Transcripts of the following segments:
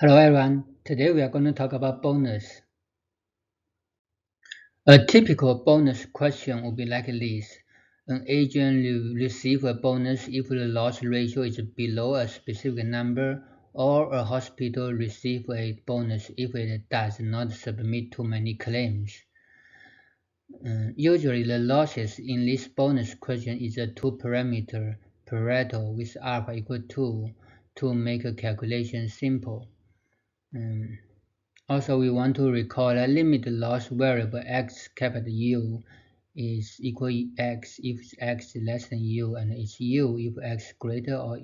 Hello everyone, today we are going to talk about bonus. A typical bonus question would be like this. An agent will receive a bonus if the loss ratio is below a specific number, or a hospital receives a bonus if it does not submit too many claims. Usually the losses in this bonus question is a two-parameter Pareto with alpha equal to make a calculation simple. Also, we want to recall that limit loss variable x capital U is equal x if x is less than U, and it's U if x greater or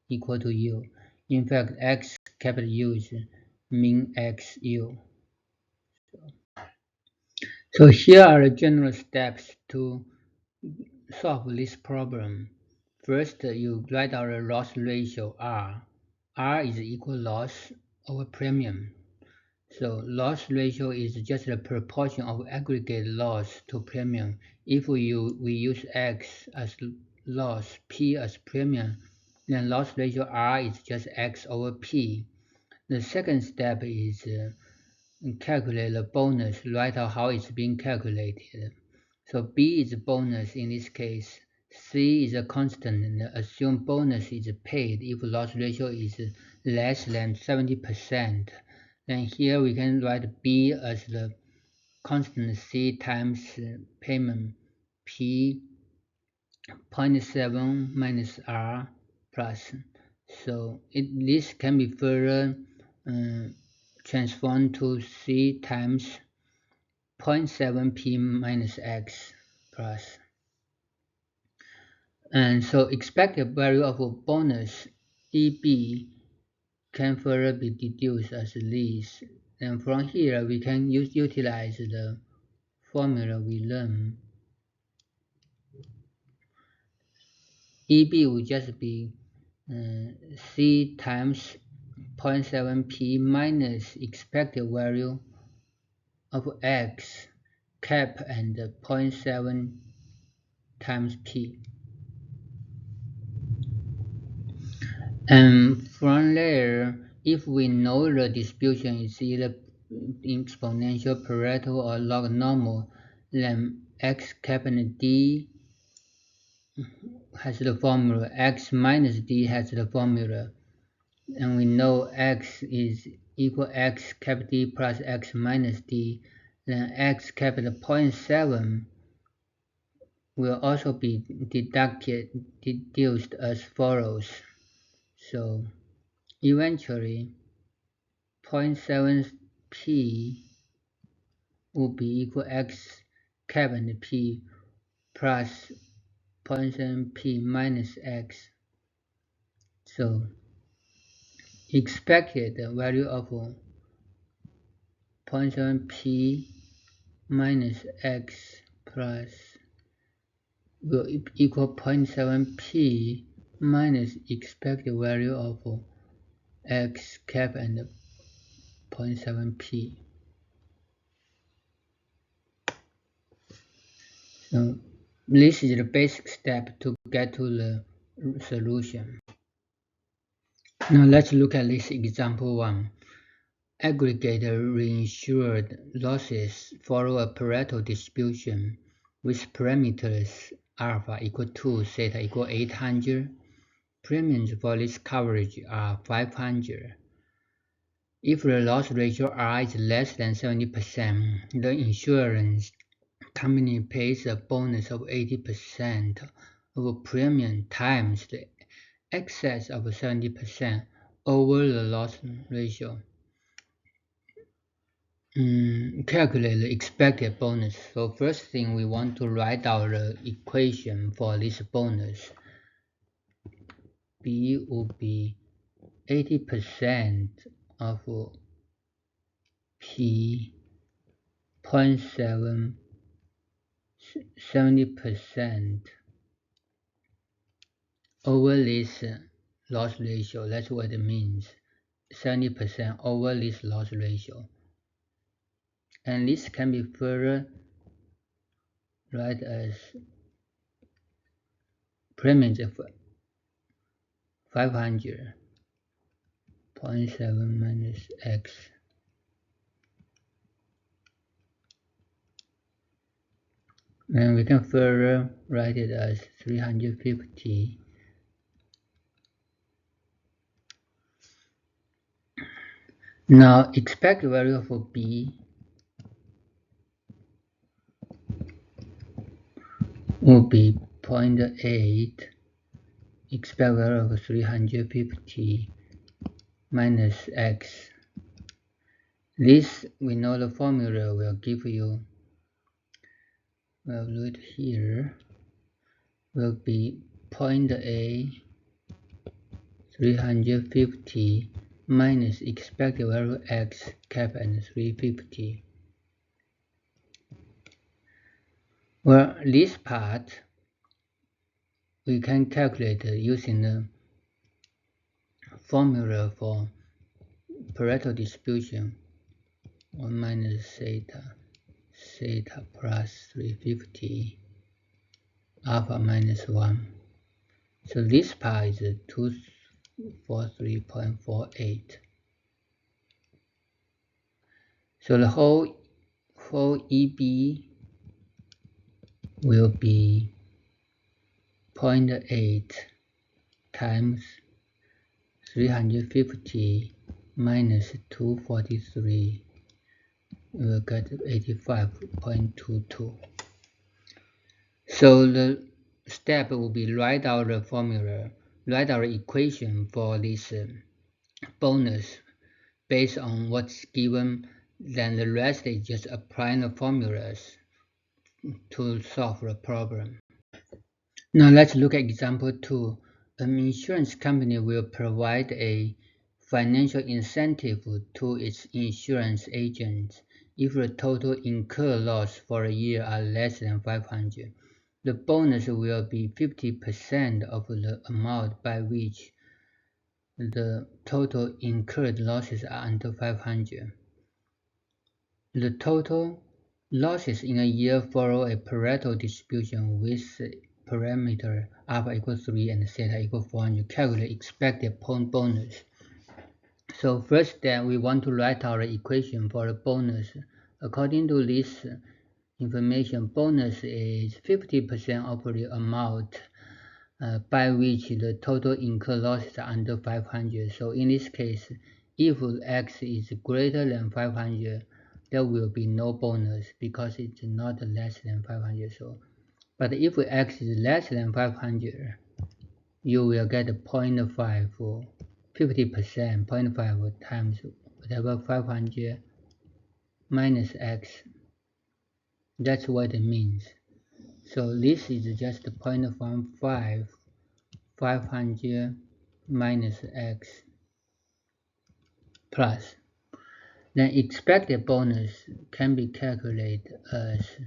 equal to U. In fact, x capital U is min x U. So here are the general steps to solve this problem. First, you write out a loss ratio R. R is equal loss over premium. So loss ratio is just the proportion of aggregate loss to premium. If we use X as loss, P as premium, then loss ratio R is just X over P. The second step is calculate the bonus, write out how it's being calculated. So B is bonus in this case. C is a constant, and assume bonus is paid if loss ratio is less than 70%. Then here we can write B as the constant C times payment P 0.7 minus R plus. So this can be further transformed to C times 0.7 P minus X plus. And so expected value of a bonus EB can further be deduced as this. And from here we can utilize the formula we learned. EB will just be C times 0.7 P minus expected value of X cap and 0.7 times P. And from there, if we know the distribution is either exponential, Pareto, or log normal, then X cap and D has the formula, X minus D has the formula, and we know X is equal X capital D plus X minus D, then X capital 0.7 will also be deduced as follows. So eventually 0.7 P will be equal X cap and P plus 0.7 P minus X. So expected value of 0.7 P minus X plus will equal 0.7 P minus expected value of X cap and 0.7 P. So this is the basic step to get to the solution. Now let's look at this example 1. Aggregate reinsured losses follow a Pareto distribution with parameters alpha equal to theta equal 800. Premiums for this coverage are 500. If the loss ratio R is less than 70%, the insurance company pays a bonus of 80% of premium times the excess of 70% over the loss ratio. Calculate the expected bonus. So first thing, we want to write out the equation for this bonus. B will be 80% of P 0.7 70% over this loss ratio. That's what it means. 70% over this loss ratio. And this can be further write as premiums of 500 0.7 minus x. And we can further write it as 350 now expected value for b will be 0.8 expected value of 350 minus x. This, we know the formula will give you, we'll do it here, will be 0.8 350 minus expected value x cap and 350. Well, this part we can calculate using the formula for Pareto distribution 1 minus theta plus 350 alpha minus 1. So this part is 243.48. So the whole EB will be 0.8 times 350 minus 243. We will get 85.22. So the step will be write out the formula, write our equation for this bonus based on what's given. Then the rest is just applying the formulas to solve the problem. Now let's look at example 2. An insurance company will provide a financial incentive to its insurance agents if the total incurred loss for a year are less than 500. The bonus will be 50% of the amount by which the total incurred losses are under 500. The total losses in a year follow a Pareto distribution with parameter alpha equals 3 and theta equals 400. Calculate expected bonus. So first step, we want to write our equation for the bonus. According to this information, bonus is 50% of the amount by which the total incurred losses are under 500. So in this case, if x is greater than 500, there will be no bonus because it's not less than 500. So, but if x is less than 500, you will get 0.5 for 50%, 0.5 times whatever 500 minus x. That's what it means. So this is just 0.15 500 minus x plus. Then expected bonus can be calculated as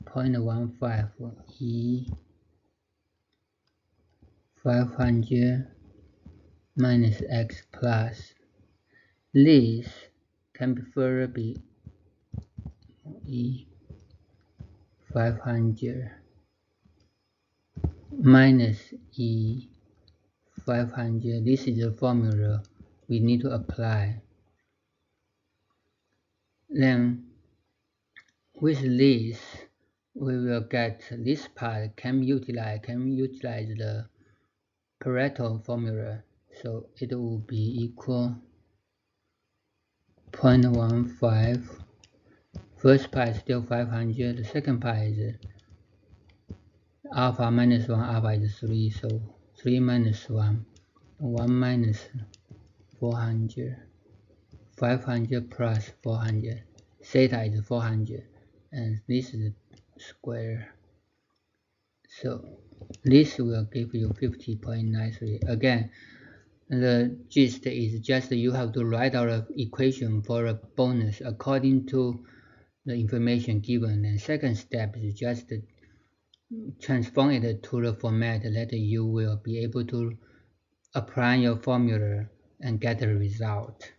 0.15 e 500 minus x plus. This can be further be e 500 minus e 500. This is the formula we need to apply. Then with this, we will get this part can utilize the Pareto formula. So it will be equal 0.15. First part is still 500. The second part is alpha minus 1. Alpha is 3. So 3 minus 1. 1 minus 400. 500 plus 400. Theta is 400. And this is square. So this will give you 50.93. Again, the gist is just you have to write out an equation for a bonus according to the information given. And second step is just transform it to the format that you will be able to apply your formula and get the result.